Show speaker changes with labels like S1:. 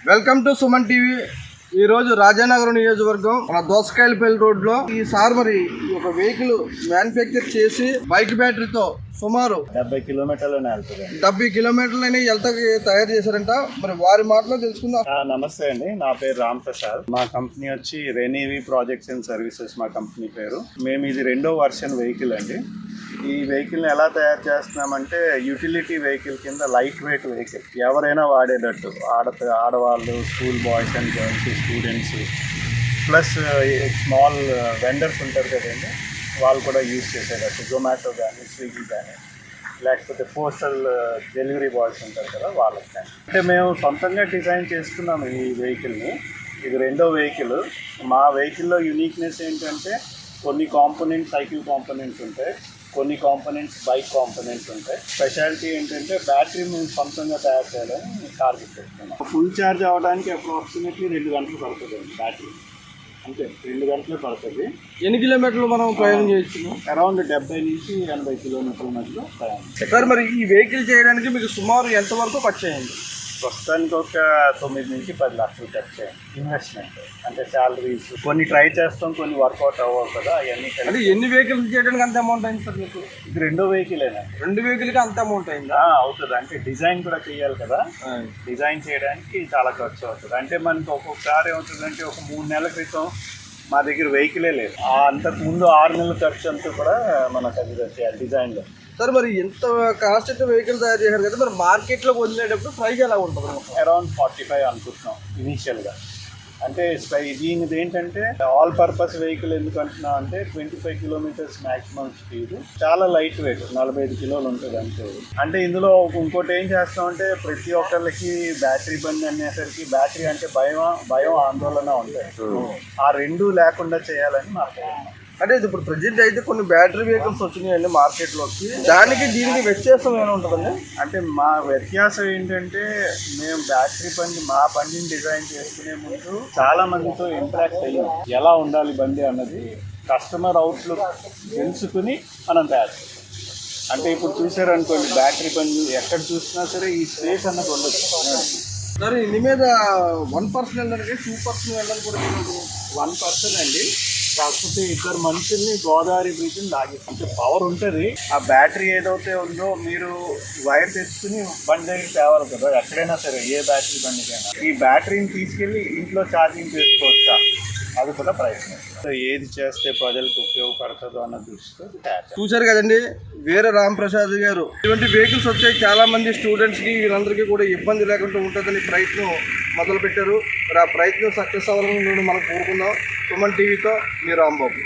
S1: Welcome to Suman TV. ఈ రోజు రాజానగరం నియోజకవర్గం మన దోసకాయలపల్లి రోడ్ లో ఈసారి మరి ఒక వెహికల్ మ్యానుఫ్యాక్చర్ చేసి బైక్ బ్యాటరీతో సుమారు
S2: 70
S1: కిలోమీటర్లని తయారు చేశారంట. మరి వారి మాటలో తెలుసుకుందాం.
S2: నమస్తే అండి, నా పేరు రామ్ ప్రసాద్. మా కంపెనీ వచ్చి రెనీవి ప్రాజెక్ట్స్ అండ్ సర్వీసెస్ మా కంపెనీ పేరు. మేము ఇది 2వ వర్షన్ వెహికల్ అండి. ఈ వెహికల్ని ఎలా తయారు చేస్తున్నామంటే యూటిలిటీ వెహికల్ కింద లైట్ వెయిట్ వెహికల్, ఎవరైనా వాడేటట్టు, ఆడవాళ్ళు, school boys and girls, students, plus small vendors ఉంటారు కదండి, వాళ్ళు కూడా యూజ్ చేసేటట్టు. జొమాటో కానీ, స్విగ్గీ కానీ, లేకపోతే పోస్టల్ డెలివరీ బాయ్స్ ఉంటారు కదా, వాళ్ళకి కానీ. అంటే మేము సొంతంగా డిజైన్ చేసుకున్నాము ఈ వెహికల్ని. ఇది 2వ వెహికల్. మా వెహికల్లో యూనిక్నెస్ ఏంటంటే కొన్ని కాంపోనెంట్స్ సైకిల్ కాంపోనెంట్స్ ఉంటాయి, కొన్ని కాంపోనెంట్స్ బైక్ కాంపోనెంట్స్ ఉంటాయి. స్పెషాలిటీ ఏంటంటే బ్యాటరీ మేము సొంతంగా తయారు చేయాలని టార్గెట్ పెట్టుకున్నాం. ఫుల్ ఛార్జ్ అవ్వడానికి అప్రాక్సిమేట్లీ 2 గంటలు పడుతుంది అండి బ్యాటరీ. అంతే, 2 గంటలే పడుతుంది.
S1: ఎన్ని కిలోమీటర్లు మనం ప్రయాణం చేయొచ్చు?
S2: అరౌండ్ 70 నుంచి 80 కిలోమీటర్ల మధ్యలో ప్రయాణం.
S1: సార్, మరి ఈ వెహికల్ చేయడానికి మీకు సుమారు ఎంత వరకు ఖర్చు అయ్యింది?
S2: ప్రస్తుతానికి ఒక 9 నుంచి 10 లక్షలు ఖర్చు అయ్యింది ఇన్వెస్ట్మెంట్. అంటే శాలరీస్ కొన్ని ట్రై చేస్తాం, కొన్ని వర్కౌట్ అవ్వవు కదా, అవన్నీ.
S1: అంటే ఎన్ని వెహికల్స్ చేయడానికి అంత అమౌంట్ అయింది సార్ మీకు?
S2: ఇది 2వ వెహికలేనా?
S1: 2 వెహికల్కి అంత అమౌంట్ అయిందా?
S2: అవుతుంది. అంటే డిజైన్ కూడా చేయాలి కదా, డిజైన్ చేయడానికి చాలా ఖర్చు అవుతుంది. అంటే మనకి ఒక్కొక్కసారి ఏమవుతుందంటే ఒక 3 నెలల క్రితం మా దగ్గర వెహికలే లేదు, అంతకుముందు 6 నెలల ఖర్చు అంతా కూడా మనకు అది చేయాలి డిజైన్లో.
S1: సార్, మరి ఎంత కాస్ట్ అయితే వెహికల్ తయారు చేశారు కదా, మరి మార్కెట్లో వదిలేటప్పుడు ప్రైస్ ఎలా ఉంటుంది?
S2: అరౌండ్ 45 అనుకుంటున్నాం ఇనీషియల్గా. అంటే దీనిది ఏంటంటే ఆల్ పర్పస్ వెహికల్ ఎందుకు అంటున్నాం అంటే 25 కిలోమీటర్స్ మ్యాక్సిమం స్పీడ్, చాలా లైట్ వెయిట్, 45 కిలోలు ఉంటుంది అంతే. అంటే ఇందులో ఇంకోటి ఏం చేస్తామంటే ప్రతి ఒక్కళ్ళకి బ్యాటరీ బండి అనేసరికి బ్యాటరీ అంటే భయం ఆందోళన ఉంటాయి. ఆ 2 లేకుండా చేయాలని మాకు.
S1: అంటే ఇప్పుడు ప్రజెంట్ అయితే కొన్ని బ్యాటరీ వెహికల్స్ వచ్చినాయండి మార్కెట్లోకి, దానికి దీనికి వ్యత్యాసం ఏమైనా ఉంటుందండి?
S2: అంటే మా వ్యత్యాసం ఏంటంటే మేము బ్యాటరీ మా బండిని డిజైన్ చేసుకునే ముందు చాలా మందితో ఇంటరాక్ట్ అయ్యాం, ఎలా ఉండాలి బండి అన్నది కస్టమర్ అవుట్లుక్ తెలుసుకుని మనం తయారు చేస్తాం. అంటే ఇప్పుడు చూసారనుకోండి, బ్యాటరీ బండి ఎక్కడ చూసినా సరే ఈ స్పేస్ అన్నది ఉండదు.
S1: సరే, ఇంటి మీద 1 పర్సన్ వెళ్ళడానికి 2 పర్సన్ వెళ్ళడానికి కూడా
S2: 1 పర్సన్ అండి. కాకపోతే 2 మనుషుల్ని గోదావరి బ్రిడ్జ్ని లాగేసి, అంటే పవర్ ఉంటుంది. ఆ బ్యాటరీ ఏదైతే ఉందో మీరు వైర్ తెచ్చుకుని బండి దగ్గరికి తేవాలి కదా, ఎక్కడైనా సరే ఏ బ్యాటరీ బండికైనా. ఈ బ్యాటరీని తీసుకెళ్ళి ఇంట్లో ఛార్జింగ్ చేసుకోవచ్చా, అది కూడా ప్రయత్నం. ఏది చేస్తే ప్రజలకు ఉపయోగపడుతుందో అన్న దృష్టితో
S1: చూశారు కదండి వీర రామప్రసాద్ గారు. ఇటువంటి వెహికల్స్ వచ్చాయి, చాలా మంది స్టూడెంట్స్కి వీళ్ళందరికీ కూడా ఇబ్బంది లేకుండా ఉంటుందని ప్రయత్నం మొదలుపెట్టారు. మరి ఆ ప్రయత్నం సక్సెస్ అవ్వాలని మనం కోరుకుందాం. సుమన్ టీవీతో మీ రాంబాబు.